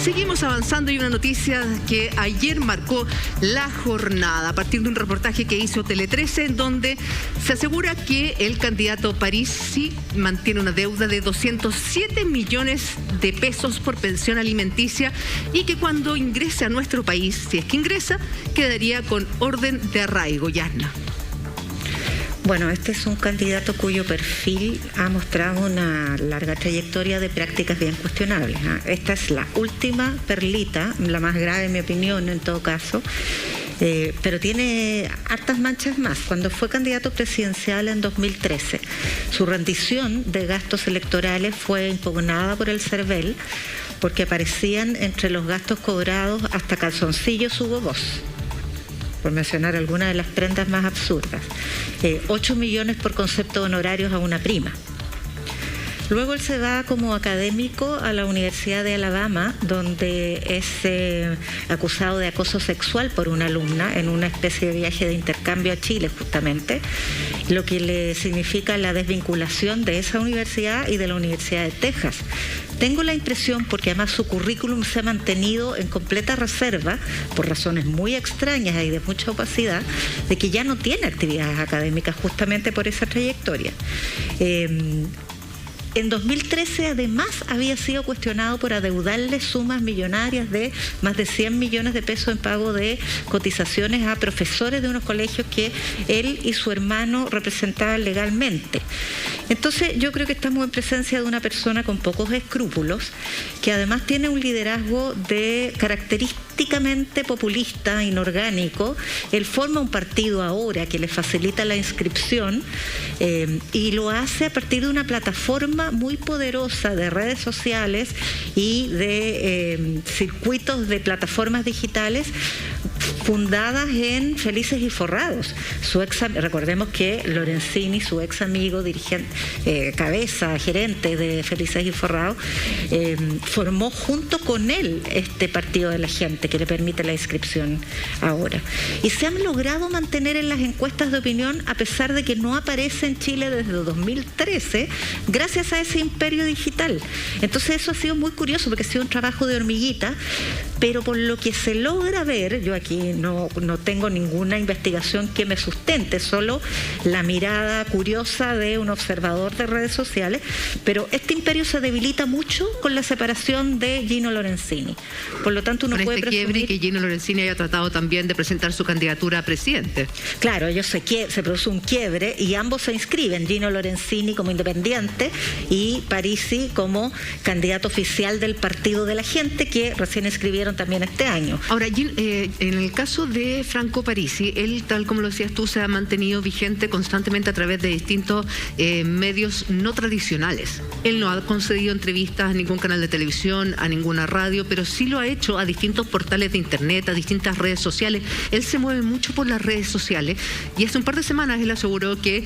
Seguimos avanzando y una noticia que ayer marcó la jornada a partir de un reportaje que hizo Tele 13 en donde se asegura que el candidato Parisi mantiene una deuda de 207 millones de pesos por pensión alimenticia y que cuando ingrese a nuestro país, si es que ingresa, quedaría con orden de arraigo. Yasna. Bueno, este es un candidato cuyo perfil ha mostrado una larga trayectoria de prácticas bien cuestionables, ¿eh? Esta es la última perlita, la más grave en mi opinión en todo caso, pero tiene hartas manchas más. Cuando fue candidato presidencial en 2013, su rendición de gastos electorales fue impugnada por el CERVEL porque aparecían entre los gastos cobrados hasta calzoncillos hubo voz, por mencionar algunas de las prendas más absurdas. 8 millones por concepto de honorarios a una prima. Luego él se va como académico a la Universidad de Alabama, donde es acusado de acoso sexual por una alumna en una especie de viaje de intercambio a Chile, justamente, lo que le significa la desvinculación de esa universidad y de la Universidad de Texas. Tengo la impresión, porque además su currículum se ha mantenido en completa reserva, por razones muy extrañas y de mucha opacidad, de que ya no tiene actividades académicas justamente por esa trayectoria. En 2013, además, había sido cuestionado por adeudarle sumas millonarias de más de 100 millones de pesos en pago de cotizaciones a profesores de unos colegios que él y su hermano representaban legalmente. Entonces, yo creo que estamos en presencia de una persona con pocos escrúpulos, que además tiene un liderazgo de característicamente populista, inorgánico. Él forma un partido ahora que le facilita la inscripción y lo hace a partir de una plataforma muy poderosa de redes sociales y de circuitos de plataformas digitales fundadas en Felices y Forrados. Recordemos que Lorenzini, su ex amigo, dirigente, cabeza, gerente de Felices y Forrados, formó junto con él este Partido de la Gente que le permite la inscripción ahora. Y se han logrado mantener en las encuestas de opinión a pesar de que no aparece en Chile desde 2013, gracias a ese imperio digital. Entonces eso ha sido muy curioso porque ha sido un trabajo de hormiguita, pero por lo que se logra ver, yo aquí no tengo ninguna investigación que me sustente, solo la mirada curiosa de un observador de redes sociales, pero este imperio se debilita mucho con la separación de Gino Lorenzini. Por lo tanto, uno puede presumir quiebre que Gino Lorenzini haya tratado también de presentar su candidatura a presidente. Claro, se produce un quiebre y ambos se inscriben, Gino Lorenzini como independiente y Parisi como candidato oficial del Partido de la Gente, que recién inscribieron también este año. Ahora, en el caso de Franco Parisi, él, tal como lo decías tú, se ha mantenido vigente constantemente a través de distintos medios no tradicionales. Él no ha concedido entrevistas a ningún canal de televisión, a ninguna radio, pero sí lo ha hecho a distintos portales de internet, a distintas redes sociales. Él se mueve mucho por las redes sociales y hace un par de semanas él aseguró que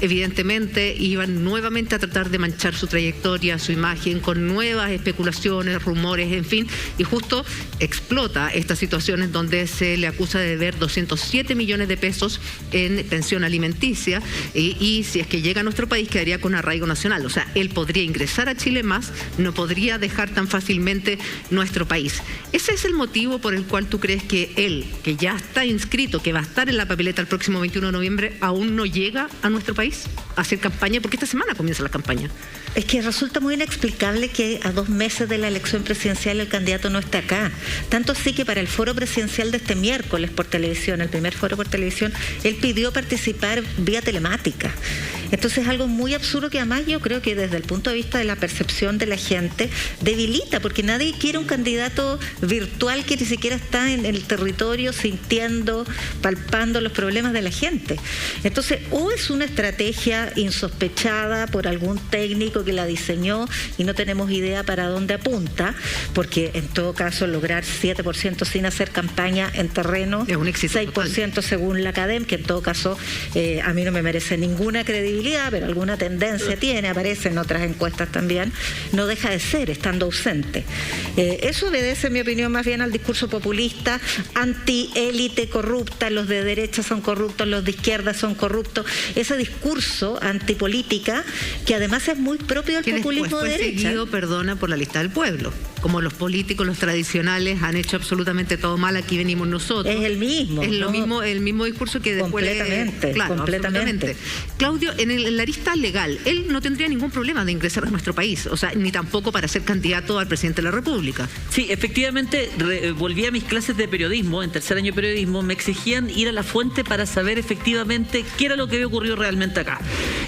evidentemente iban nuevamente a tratar de manchar su trayectoria, su imagen, con nuevas especulaciones, rumores, en fin, y justo explota esta situación en donde se le acusa de deber 207 millones de pesos en pensión alimenticia y si es que llega a nuestro país quedaría con arraigo nacional. O sea, él podría ingresar a Chile más, no podría dejar tan fácilmente nuestro país. ¿Ese es el motivo por el cual tú crees que él, que ya está inscrito, que va a estar en la papeleta el próximo 21 de noviembre, aún no llega a nuestro país a hacer campaña? Porque esta semana comienza la campaña. Es que resulta muy inexplicable que a 2 meses de la elección presidencial el candidato no esté acá. Tanto así que para el foro presidencial de este miércoles por televisión, el primer foro por televisión, él pidió participar vía telemática. Entonces es algo muy absurdo que además yo creo que desde el punto de vista de la percepción de la gente debilita, porque nadie quiere un candidato virtual que ni siquiera está en el territorio sintiendo, palpando los problemas de la gente. Entonces, o es una estrategia insospechada por algún técnico que la diseñó y no tenemos idea para dónde apunta, porque en todo caso lograr 7% sin hacer campaña en terreno, es un éxito 6% total. Según la CADEM, que en todo caso a mí no me merece ninguna credibilidad, pero alguna tendencia tiene, aparece en otras encuestas también, no deja de ser, estando ausente. Eso obedece, en mi opinión, más bien al discurso populista, anti-élite corrupta, los de derecha son corruptos, los de izquierda son corruptos, ese discurso antipolítica que además es muy propio del populismo de derecha. Seguido, perdona, por la lista del pueblo. como los políticos, los tradicionales, han hecho absolutamente todo mal, aquí venimos nosotros. Es el mismo. Es lo mismo, el mismo discurso que después... Completamente, claro, completamente. Claudio, en la arista legal, él no tendría ningún problema de ingresar a nuestro país, o sea, ni tampoco para ser candidato al presidente de la República. Sí, efectivamente, volví a mis clases de periodismo, en tercer año de periodismo, me exigían ir a la fuente para saber efectivamente qué era lo que había ocurrido realmente acá.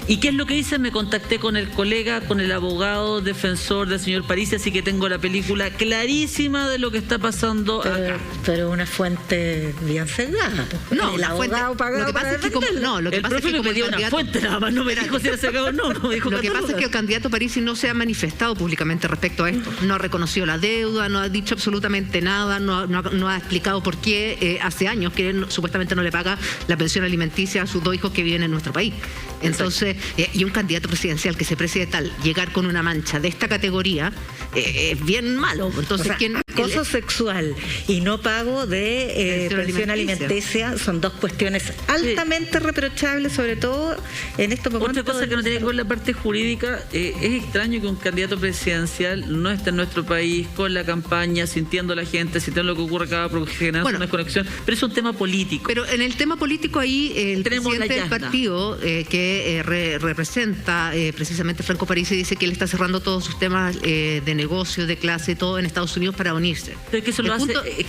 ¿Y qué es lo que hice? Me contacté con el colega, con el abogado defensor del señor Parisi, así que tengo la película clarísima de lo que está pasando acá. Pero una fuente bien cerrada. No, el abogado pagado. Lo que pasa es que como, no, lo que el pasa es profe que como me dio una fuente nada más, no me dijo si era cerrado o no, me dijo lo que pasa es que el candidato Parisi no se ha manifestado públicamente respecto a esto. No ha reconocido la deuda, no ha dicho absolutamente nada, no ha explicado por qué hace años que supuestamente no le paga la pensión alimenticia a sus 2 hijos que viven en nuestro país. Entonces, y un candidato presidencial que se preside tal, llegar con una mancha de esta categoría es bien malo. Entonces, o sea, acoso sexual y no pago de pensión alimenticia son 2 cuestiones altamente reprochables, sobre todo en estos momentos. Otra cosa que no tiene que ver con la parte jurídica, es extraño que un candidato presidencial no esté en nuestro país con la campaña, sintiendo a la gente, sintiendo lo que ocurre acá, generando una desconexión, pero es un tema político. Pero en el tema político ahí el presidente del partido que representa precisamente Franco Parisi dice que él está cerrando todos sus temas de negocio, de clase, todo en Estados Unidos para unirse. Pero es que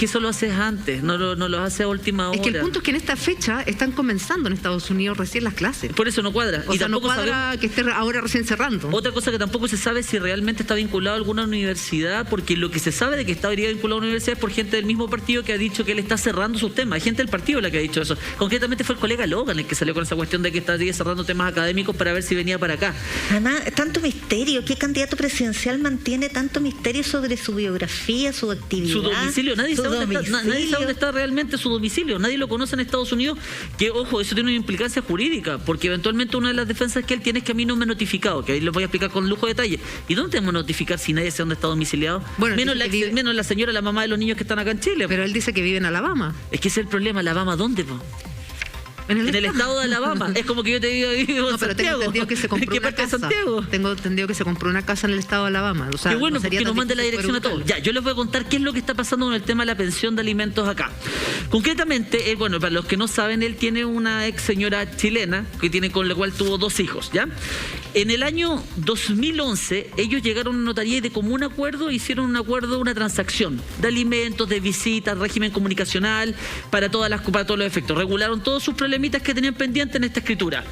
eso lo haces antes, no lo hace a última hora. Es que el punto es que en esta fecha están comenzando en Estados Unidos recién las clases. Por eso no cuadra. O sea, no cuadra que esté ahora recién cerrando. Otra cosa que tampoco se sabe si realmente está vinculado a alguna universidad, porque lo que se sabe de que estaría vinculado a una universidad es por gente del mismo partido que ha dicho que él está cerrando sus temas. Hay gente del partido la que ha dicho eso. Concretamente fue el colega Logan el que salió con esa cuestión de que estaría cerrando temas académicos para ver si venía para acá. Además, tanto misterio. ¿Qué candidato presidencial mantiene tanto misterio sobre su biografía, su actividad? Su domicilio. Nadie sabe dónde está realmente su domicilio. Nadie lo conoce en Estados Unidos. Que, ojo, eso tiene una implicancia jurídica, porque eventualmente una de las defensas que él tiene es que a mí no me ha notificado, que ahí lo voy a explicar con lujo de detalle. ¿Y dónde tenemos que notificar si nadie sabe dónde está domiciliado? Bueno, menos la señora, la mamá de los niños que están acá en Chile. Pero él dice que vive en Alabama. Es que ese es el problema. ¿Alabama dónde, po? En el estado de Alabama. Es como que yo te digo, vivo en Santiago. Tengo entendido que se compró una casa. Tengo entendido que se compró una casa en el estado de Alabama. O sea, qué bueno, porque nos mande la dirección a todos. Ya, yo les voy a contar qué es lo que está pasando con el tema de la pensión de alimentos acá. Concretamente, bueno, para los que no saben, él tiene una ex señora chilena con la cual tuvo 2 hijos, ¿ya? En el año 2011, ellos llegaron a una notaría y de común acuerdo hicieron un acuerdo, una transacción de alimentos, de visitas, régimen comunicacional, para todos los efectos. Regularon todos sus problemitas que tenían pendientes en esta escritura.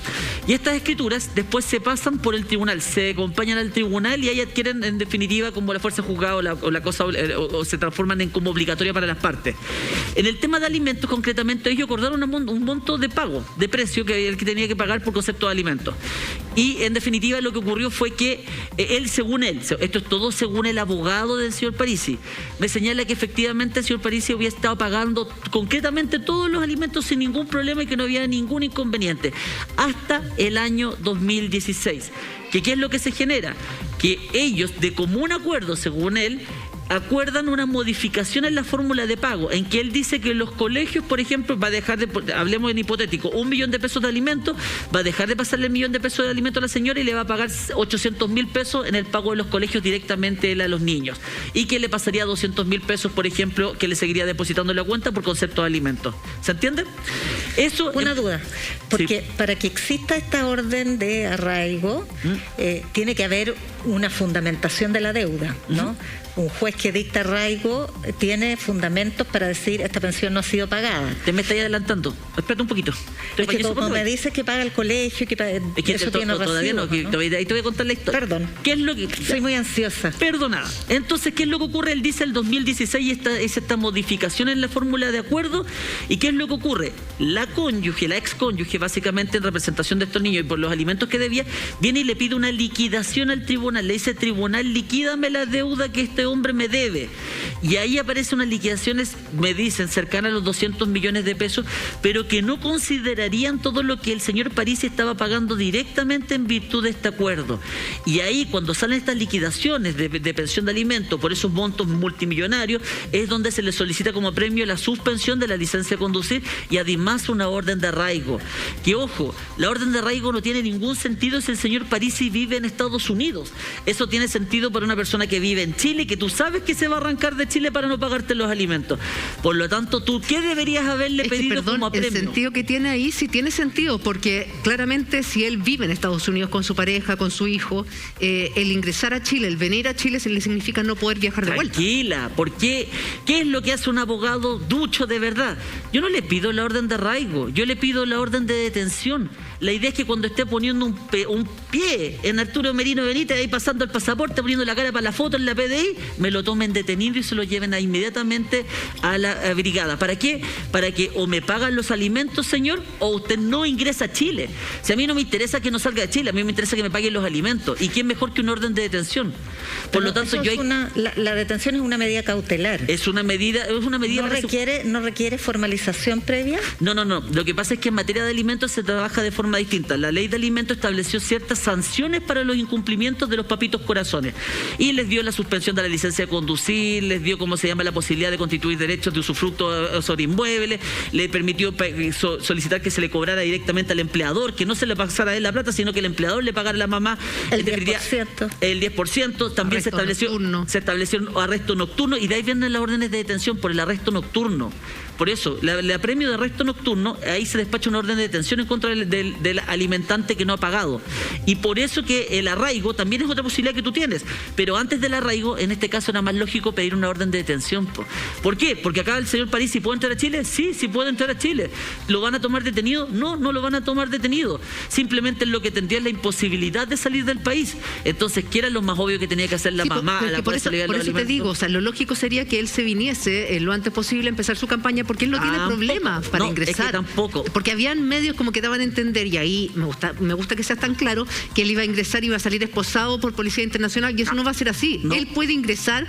Y estas escrituras después se pasan por el tribunal, se acompañan al tribunal y ahí adquieren en definitiva como la fuerza juzgada o se transforman en como obligatoria para las partes. En el tema de alimentos, concretamente, ellos acordaron un monto de pago, de precio que el que tenía que pagar por concepto de alimentos. Y en definitiva lo que ocurrió fue que según él, esto es todo según el abogado del señor Parisi, me señala que efectivamente el señor Parisi había estado pagando concretamente todos los alimentos sin ningún problema y que no había ningún inconveniente hasta el año 2016. ¿Qué es lo que se genera? Que ellos, de común acuerdo, según él, acuerdan una modificación en la fórmula de pago, en que él dice que los colegios, por ejemplo, va a dejar de, hablemos en hipotético, 1 millón de pesos de alimentos, va a dejar de pasarle el 1 millón de pesos de alimentos a la señora y le va a pagar 800.000 pesos en el pago de los colegios directamente él a los niños. Y que le pasaría 200.000 pesos, por ejemplo, que le seguiría depositando en la cuenta por concepto de alimentos. ¿Se entiende? Eso. Una duda, porque para que exista esta orden de arraigo, tiene que haber una fundamentación de la deuda, ¿no? Un juez que dicta arraigo tiene fundamentos para decir esta pensión no ha sido pagada. Te me estáis adelantando. Espérate un poquito. Es que como me dices que paga el colegio, que paga, es que eso tiene todavía no, ¿no? Ahí te voy a contar la historia. Perdón. ¿Qué es lo que? Soy muy ansiosa. Perdonada. Entonces, ¿qué es lo que ocurre? Él dice el 2016 esta modificación en la fórmula de acuerdo. ¿Y qué es lo que ocurre? La cónyuge, la ex cónyuge, básicamente en representación de estos niños y por los alimentos que debía, viene y le pide una liquidación al tribunal. Le dice, tribunal, liquídame la deuda que este hombre me debe. Y ahí aparecen unas liquidaciones, me dicen, cercanas a los 200 millones de pesos, pero que no considerarían todo lo que el señor Parisi estaba pagando directamente en virtud de este acuerdo. Y ahí, cuando salen estas liquidaciones de pensión de alimentos por esos montos multimillonarios, es donde se le solicita como premio la suspensión de la licencia de conducir y además una orden de arraigo. Que, ojo, la orden de arraigo no tiene ningún sentido si el señor Parisi vive en Estados Unidos. Eso tiene sentido para una persona que vive en Chile y que tú sabes que se va a arrancar de Chile para no pagarte los alimentos. Por lo tanto, ¿tú qué deberías haberle pedido como premio? El sentido que tiene ahí sí tiene sentido, porque claramente si él vive en Estados Unidos con su pareja, con su hijo, el ingresar a Chile, el venir a Chile, se le significa no poder viajar de vuelta. Tranquila, porque ¿qué es lo que hace un abogado ducho de verdad? Yo no le pido la orden de arraigo, yo le pido la orden de detención. La idea es que cuando esté poniendo un pie en Arturo Merino Benítez, ahí pasando el pasaporte, poniendo la cara para la foto en la PDI, me lo tomen detenido y se lo lleven inmediatamente a la brigada. ¿Para qué? Para que o me pagan los alimentos, señor, o usted no ingresa a Chile. Si a mí no me interesa que no salga de Chile, a mí me interesa que me paguen los alimentos. ¿Y quién mejor que una orden de detención? Por lo tanto, la detención es una medida cautelar. Es una medida ¿No requiere formalización previa? No. Lo que pasa es que en materia de alimentos se trabaja de forma distinta. La ley de alimentos estableció ciertas sanciones para los incumplimientos de los papitos corazones y les dio la suspensión de la licencia de conducir, les dio, ¿cómo se llama?, la posibilidad de constituir derechos de usufructo sobre inmuebles, le permitió solicitar que se le cobrara directamente al empleador, que no se le pasara a él la plata, sino que el empleador le pagara a la mamá el 10%. El 10%. También se estableció un arresto nocturno, y de ahí vienen las órdenes de detención por el arresto nocturno. Por eso, el apremio de arresto nocturno, ahí se despacha una orden de detención en contra del alimentante que no ha pagado. Y por eso que el arraigo también es otra posibilidad que tú tienes. Pero antes del arraigo, en este caso era más lógico pedir una orden de detención. ¿Por qué? Porque acá el señor Parisi, ¿puede entrar a Chile? Sí puede entrar a Chile. ¿Lo van a tomar detenido? No lo van a tomar detenido. Simplemente lo que tendría es la imposibilidad de salir del país. Entonces, ¿qué era lo más obvio que tenía que hacer la mamá? Por eso te digo, o sea, lo lógico sería que él se viniese lo antes posible a empezar su campaña, porque él no tiene problema para ingresar. Es que tampoco. Porque habían medios como que daban a entender, y ahí me gusta que sea tan claro, que él iba a ingresar y iba a salir esposado por Policía Internacional, y eso no va a ser así. Él puede ingresar,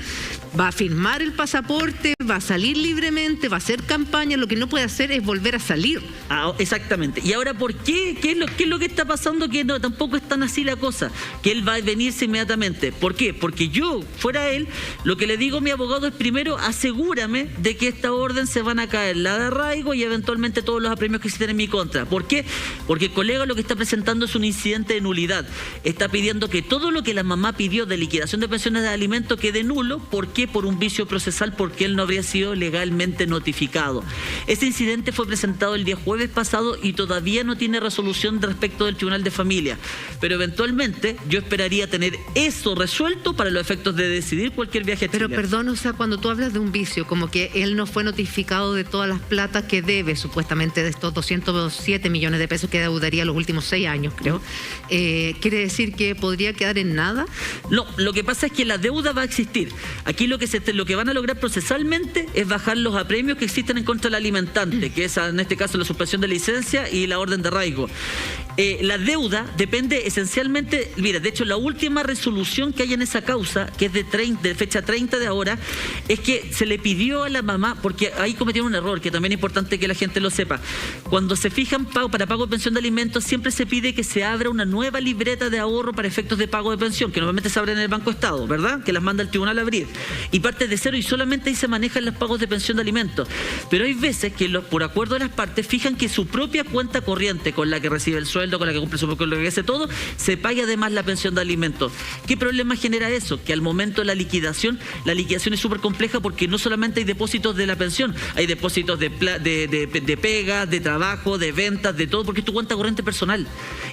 va a firmar el pasaporte, va a salir libremente, va a hacer campaña, lo que no puede hacer es volver a salir. Exactamente. Y ahora, ¿por qué? ¿Qué es lo que está pasando? Que no, tampoco es tan así la cosa, que él va a venirse inmediatamente. ¿Por qué? Porque yo, fuera él, lo que le digo a mi abogado es, primero, asegúrame de que esta orden se van a caer, la de arraigo y eventualmente todos los apremios que existen en mi contra. ¿Por qué? Porque el colega lo que está presentando es un incidente de nulidad. Está pidiendo que todo lo que la mamá pidió de liquidación de pensiones de alimentos quede nulo. ¿Por qué? Por un vicio procesal, porque él no habría sido legalmente notificado. Ese incidente fue presentado el día jueves pasado y todavía no tiene resolución respecto del Tribunal de Familia. Pero eventualmente yo esperaría tener eso resuelto para los efectos de decidir cualquier viaje a Chile. Pero perdón, o sea, cuando tú hablas de un vicio, como que él no fue notificado de todas las platas que debe, supuestamente, de estos 207 millones de pesos que deudaría los últimos 6 años, creo, ¿quiere decir que podría quedar en nada? No, lo que pasa es que la deuda va a existir. Aquí lo que van a lograr procesalmente es bajar los apremios que existen en contra del alimentante, que es en este caso la suspensión de licencia y la orden de arraigo. La deuda depende esencialmente, mira, de hecho la última resolución que hay en esa causa, que es de fecha 30 de ahora, es que se le pidió a la mamá, porque ahí cometieron un error, que también es importante que la gente lo sepa. Cuando se fijan para pago de pensión de alimentos, siempre se pide que se abra una nueva libreta de ahorro para efectos de pago de pensión, que normalmente se abre en el Banco Estado, ¿verdad? Que las manda el tribunal a abrir. Y parte de cero y solamente ahí se manejan los pagos de pensión de alimentos. Pero hay veces que por acuerdo de las partes fijan que su propia cuenta corriente, con la que recibe el sueldo, con la que cumple con lo que hace todo, se pague además la pensión de alimentos. ¿Qué problema genera eso? Que al momento de la liquidación es súper compleja, porque no solamente hay depósitos de la pensión, hay depósitos de pega, de trabajo, de ventas, de todo, porque es tu cuenta corriente personal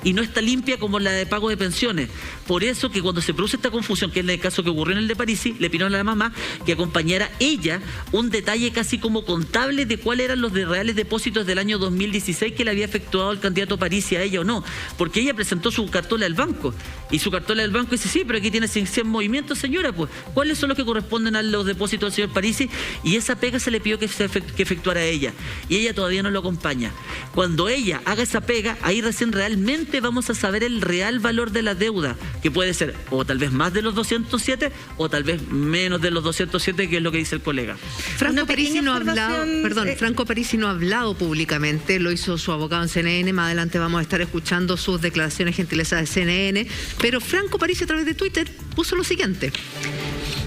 y no está limpia como la de pago de pensiones. Por eso que cuando se produce esta confusión, que es el caso que ocurrió en el de Parisi, le pidieron a la mamá que acompañara ella un detalle casi como contable de cuáles eran los reales depósitos del año 2016 que le había efectuado el candidato Parisi a ella o no, porque ella presentó su cartola del banco y su cartola del banco dice, sí, pero aquí tiene 100 movimientos, señora, pues ¿cuáles son los que corresponden a los depósitos del señor Parisi? Y esa pega se le pidió que efectuara a ella, y ella todavía no lo acompaña. Cuando ella haga esa pega, ahí recién realmente vamos a saber el real valor de la deuda, que puede ser o tal vez más de los 207 o tal vez menos de los 207, que es lo que dice el colega. Franco Parisi no ha hablado públicamente, lo hizo su abogado en CNN. Más adelante vamos a estar escuchando sus declaraciones gentilezas de CNN, pero Franco Parisi a través de Twitter puso lo siguiente: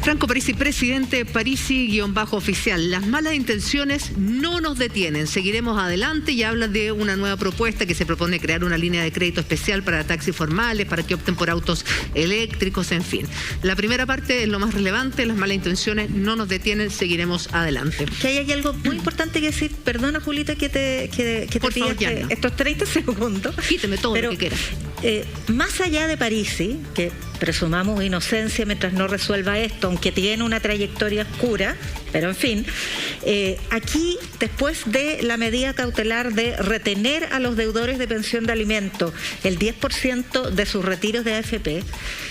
Franco Parisi, presidente Parisi-oficial. Las malas intenciones no nos detienen. Seguiremos adelante y habla de una nueva propuesta que se propone crear una línea de crédito especial para taxis formales, para que opten por autos eléctricos, en fin. La primera parte es lo más relevante. Las malas intenciones no nos detienen. Seguiremos adelante. Que hay algo muy importante que decir. Perdona, Julita, que te pida estos 30 segundos. Quíteme todo lo que quiera. Más allá de Parisi, que presumamos inocencia mientras no resuelva esto, aunque tiene una trayectoria oscura, pero en fin, aquí, después de la medida cautelar de retener a los deudores de pensión de alimentos el 10% de sus retiros de AFP,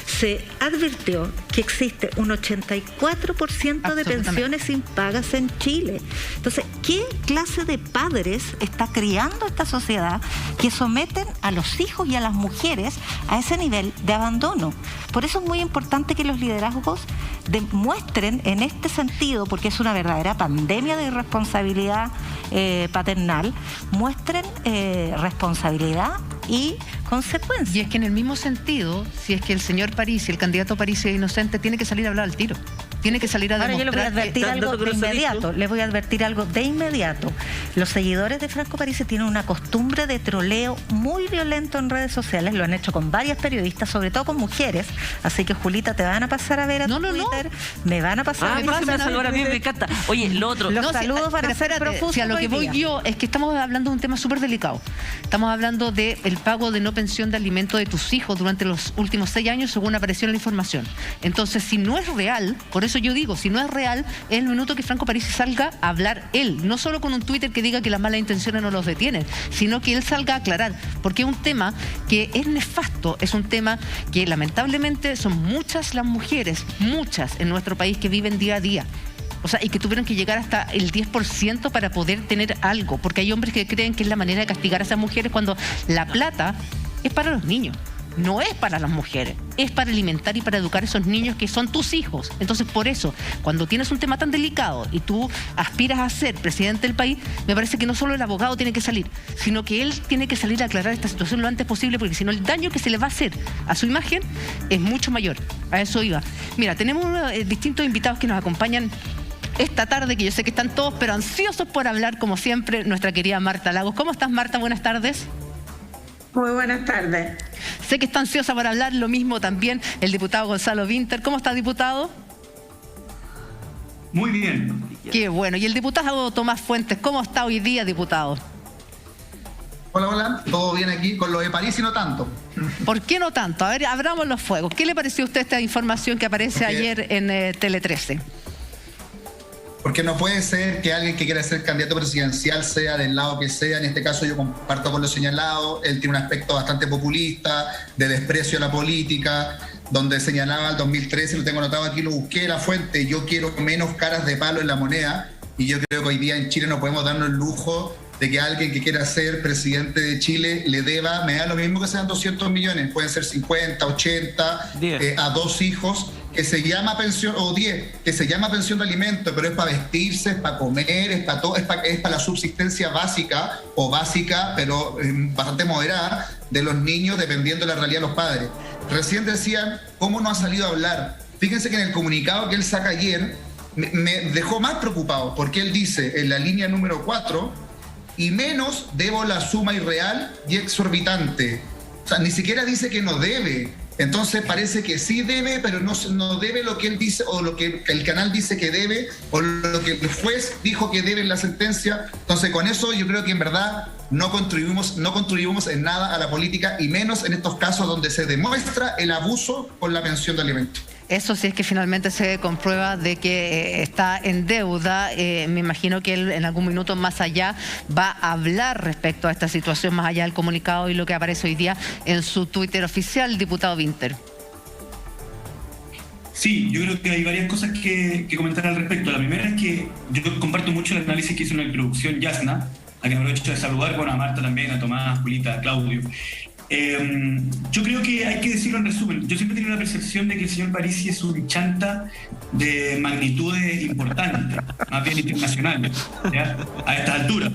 se advirtió que existe un 84% de pensiones impagas en Chile. Entonces, ¿qué clase de padres está criando esta sociedad que someten a los hijos y a las mujeres a ese nivel de abandono? Por eso es muy importante que los liderazgos demuestren en este sentido, porque es una verdadera pandemia de irresponsabilidad paternal, muestren responsabilidad y consecuencias. Y es que en el mismo sentido, si es que el señor Parisi, el candidato Parisi es inocente, tiene que salir a hablar al tiro. Tiene que salir a demostrar. Ahora yo les voy a advertir algo de inmediato. Les voy a advertir algo de inmediato. Los seguidores de Franco Parisi tienen una costumbre de troleo muy violento en redes sociales. Lo han hecho con varias periodistas, sobre todo con mujeres. Así que, Julita, te van a pasar a ver a Twitter. Me van a pasar a ver a mí me encanta. Oye, lo otro. Los saludos van a ser profusos. Si a lo que voy yo es que estamos hablando de un tema súper delicado. Estamos hablando del pago de no pensión de alimentos de tus hijos durante los últimos 6 años, según apareció en la información. Entonces, si no es real, por eso yo digo, si no es real, es el minuto que Franco Parisi salga a hablar él, no solo con un Twitter que diga que las malas intenciones no los detienen, sino que él salga a aclarar, porque es un tema que es nefasto, es un tema que lamentablemente son muchas las mujeres, muchas en nuestro país que viven día a día. O sea, y que tuvieron que llegar hasta el 10% para poder tener algo, porque hay hombres que creen que es la manera de castigar a esas mujeres cuando la plata es para los niños. No es para las mujeres, es para alimentar y para educar a esos niños que son tus hijos. Entonces, por eso, cuando tienes un tema tan delicado y tú aspiras a ser presidente del país, me parece que no solo el abogado tiene que salir, sino que él tiene que salir a aclarar esta situación lo antes posible, porque si no el daño que se le va a hacer a su imagen es mucho mayor. A eso iba. Mira, tenemos distintos invitados que nos acompañan esta tarde, que yo sé que están todos, pero ansiosos por hablar, como siempre, nuestra querida Marta Lagos. ¿Cómo estás, Marta? Buenas tardes. Muy buenas tardes. Sé que está ansiosa para hablar, lo mismo también el diputado Gonzalo Vinter. ¿Cómo está, diputado? Muy bien. Qué bueno. Y el diputado Tomás Fuentes, ¿cómo está hoy día, diputado? Hola, hola. ¿Todo bien aquí? Con lo de París y no tanto. ¿Por qué no tanto? A ver, abramos los fuegos. ¿Qué le pareció a usted esta información que aparece ayer en Tele 13? Porque no puede ser que alguien que quiera ser candidato presidencial sea del lado que sea. En este caso yo comparto con lo señalado. Él tiene un aspecto bastante populista, de desprecio a la política, donde señalaba el 2013, lo tengo anotado aquí, lo busqué, la fuente: yo quiero menos caras de palo en la moneda. Y yo creo que hoy día en Chile no podemos darnos el lujo de que alguien que quiera ser presidente de Chile le deba, me da lo mismo que sean 200 millones, pueden ser 50, 80, a 2 hijos, que se llama pensión, o 10, que se llama pensión de alimentos, pero es para vestirse, es para comer, es para todo, es para la subsistencia básica, o básica, pero bastante moderada, de los niños, dependiendo de la realidad de los padres. Recién decían, ¿cómo no ha salido a hablar? Fíjense que en el comunicado que él saca ayer, me dejó más preocupado, porque él dice, en la línea número 4, y menos debo la suma irreal y exorbitante. O sea, ni siquiera dice que no debe. Entonces parece que sí debe, pero no debe lo que él dice, o lo que el canal dice que debe, o lo que el juez dijo que debe en la sentencia. Entonces, con eso yo creo que en verdad no contribuimos en nada a la política, y menos en estos casos donde se demuestra el abuso con la pensión de alimentos. Eso sí, es que finalmente se comprueba de que está en deuda. Me imagino que él en algún minuto más allá va a hablar respecto a esta situación, más allá del comunicado y lo que aparece hoy día en su Twitter oficial, diputado Vinter. Sí, yo creo que hay varias cosas que comentar al respecto. La primera es que yo comparto mucho el análisis que hizo en la introducción Yasna, a quien aprovecho de saludar, bueno, a Marta también, a Tomás, a Julita, a Claudio. Yo creo que hay que decirlo en resumen. Yo siempre he tenido la percepción de que el señor Parisi es un chanta de magnitudes importantes, más bien internacionales, ¿ya? A estas alturas.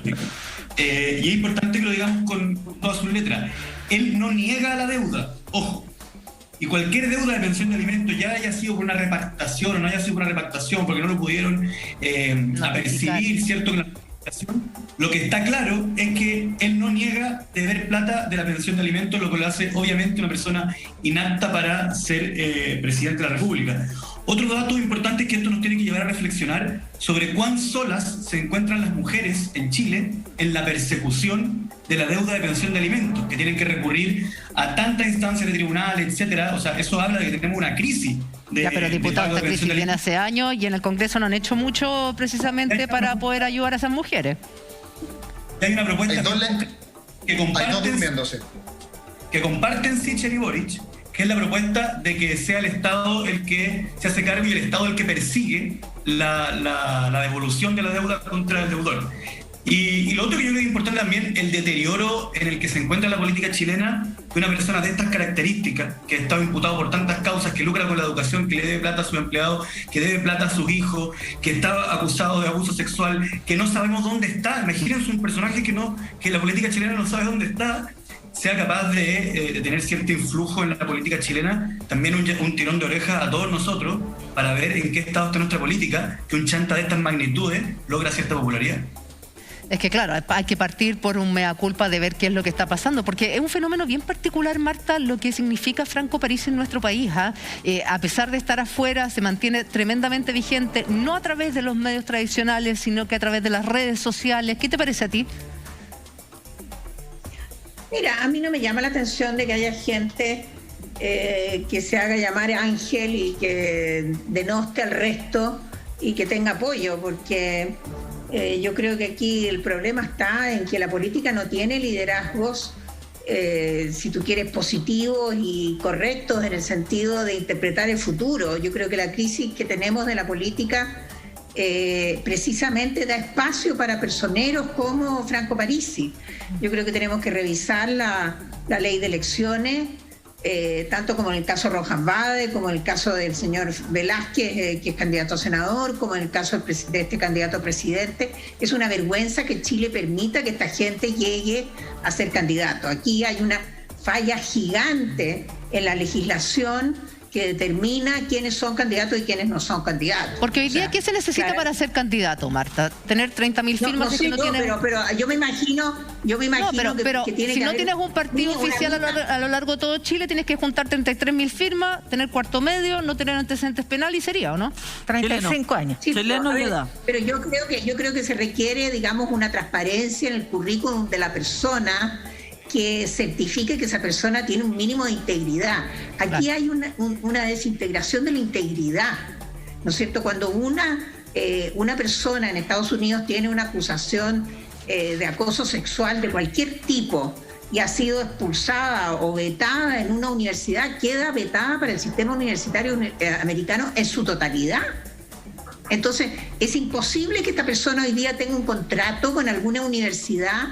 Y es importante que lo digamos con todas sus letras. Él no niega la deuda, ojo. Y cualquier deuda de pensión de alimentos, ya haya sido por una repactación o no haya sido por una repactación, porque no lo pudieron apercibir, ¿cierto? Lo que está claro es que él no niega deber plata de la pensión de alimentos, lo que lo hace obviamente una persona inapta para ser presidente de la República. Otro dato importante es que esto nos tiene que llevar a reflexionar sobre cuán solas se encuentran las mujeres en Chile en la persecución de la deuda de pensión de alimentos, que tienen que recurrir a tantas instancias de tribunales, etcétera. O sea, eso habla de que tenemos una crisis. Pero diputado, esta crisis viene hace años y en el Congreso no han hecho mucho precisamente para poder ayudar a esas mujeres. Hay una propuesta que comparten Sichel y Boric, que es la propuesta de que sea el Estado el que se hace cargo y el Estado el que persigue la devolución de la deuda contra el deudor. Y lo otro que yo creo que es importante también, el deterioro en el que se encuentra la política chilena, que una persona de estas características, que ha estado imputado por tantas causas, que lucra con la educación, que le debe plata a sus empleados, que debe plata a sus hijos, que está acusado de abuso sexual, que no sabemos dónde está. Imagínense un personaje que la política chilena no sabe dónde está, sea capaz de tener cierto influjo en la política chilena, también un tirón de oreja a todos nosotros para ver en qué estado está nuestra política, que un chanta de estas magnitudes logra cierta popularidad. Es que claro, hay que partir por un mea culpa de ver qué es lo que está pasando, porque es un fenómeno bien particular, Marta, lo que significa Franco Parisi en nuestro país. A pesar de estar afuera, se mantiene tremendamente vigente, no a través de los medios tradicionales, sino que a través de las redes sociales. ¿Qué te parece a ti? Mira, a mí no me llama la atención de que haya gente que se haga llamar ángel y que denoste al resto y que tenga apoyo, porque yo creo que aquí el problema está en que la política no tiene liderazgos, si tú quieres, positivos y correctos en el sentido de interpretar el futuro. Yo creo que la crisis que tenemos de la política precisamente da espacio para personeros como Franco Parisi. Yo creo que tenemos que revisar la ley de elecciones, tanto como en el caso Rojas Bade, como en el caso del señor Velázquez, que es candidato a senador, como en el caso de este candidato a presidente. Es una vergüenza que Chile permita que esta gente llegue a ser candidato. Aquí hay una falla gigante en la legislación que determina quiénes son candidatos y quiénes no son candidatos. Porque hoy día, ¿qué se necesita para ser candidato, Marta? ¿Tener 30.000 firmas? Pero yo me imagino que tiene si que no tienes un partido oficial a lo largo de todo Chile, tienes que juntar 33.000 firmas, tener cuarto medio, no tener antecedentes penales y sería, ¿o no? 35 años. Sí, pero yo creo que se requiere, digamos, una transparencia en el currículum de la persona que certifique que esa persona tiene un mínimo de integridad. Aquí hay una desintegración de la integridad, ¿no es cierto? Cuando una persona en Estados Unidos tiene una acusación de acoso sexual de cualquier tipo y ha sido expulsada o vetada en una universidad, queda vetada para el sistema universitario americano en su totalidad. Entonces, es imposible que esta persona hoy día tenga un contrato con alguna universidad,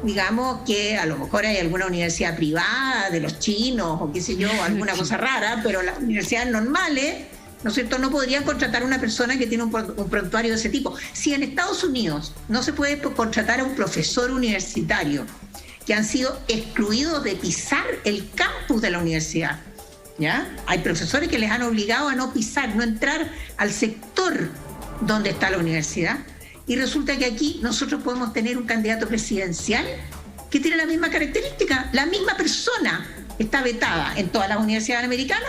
digamos que a lo mejor hay alguna universidad privada de los chinos o qué sé yo, alguna cosa rara, pero las universidades normales, ¿no es cierto?, no podrían contratar a una persona que tiene un prontuario de ese tipo. Si en Estados Unidos no se puede contratar a un profesor universitario que han sido excluidos de pisar el campus de la universidad, ¿ya? Hay profesores que les han obligado a no pisar, no entrar al sector donde está la universidad. Y resulta que aquí nosotros podemos tener un candidato presidencial que tiene la misma característica. La misma persona está vetada en todas las universidades americanas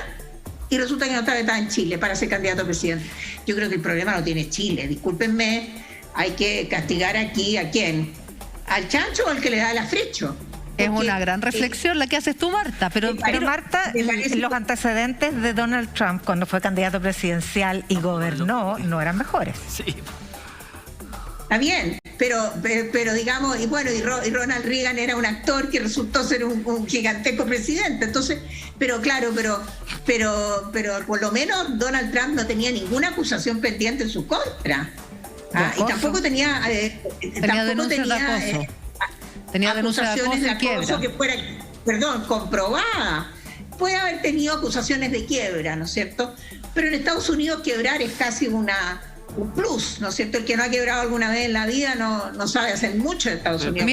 y resulta que no está vetada en Chile para ser candidato a presidente. Yo creo que el problema lo tiene Chile. Discúlpenme, hay que castigar aquí ¿a quién? ¿Al chancho o al que le da el afrecho? Es una gran reflexión la que haces tú, Marta. Pero Marta, los antecedentes de Donald Trump cuando fue candidato presidencial y gobernó no eran mejores. Sí. Está bien, pero digamos, y Ronald Reagan era un actor que resultó ser un gigantesco presidente. Entonces, pero claro, pero por lo menos Donald Trump no tenía ninguna acusación pendiente en su contra. Y tampoco tenía acusaciones de acoso que fuera, comprobada. Puede haber tenido acusaciones de quiebra, ¿no es cierto? Pero en Estados Unidos quebrar es casi un plus, ¿no es cierto? El que no ha quebrado alguna vez en la vida no sabe hacer mucho en Estados Unidos.